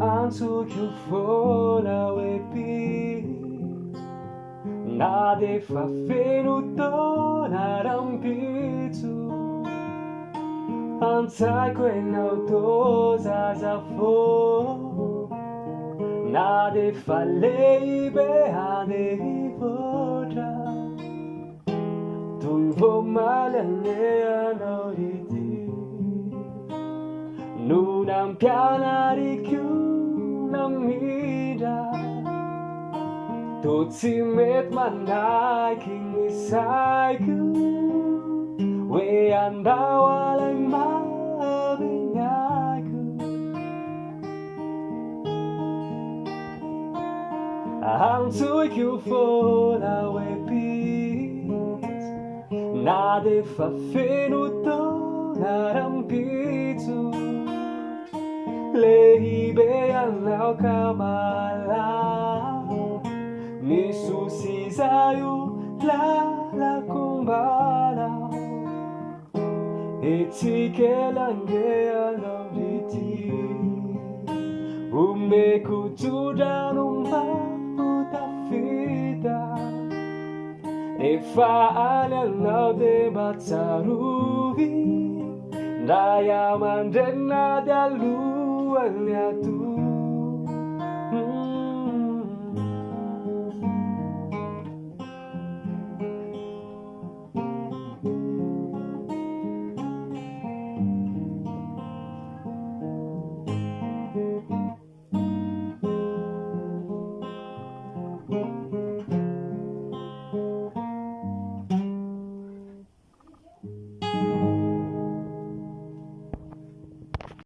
Answer your phone away, please. Nade fa fenuto narampitu. Antai quenauto zazafo. Nade fa leibe ade voda. Tu vo malane anoriti. Nunam pianari namida Tutsi met manai king isaiku We andawalay mabinyaku Ang tuikyu fall away peace Nade fa fenuto narampitu Lehibe anau kamala Misusi zayu la kumbala Etike lange aloriti Umbe kutuda numba utafita Efa anau de batsaruvi Daya mandena dalu tu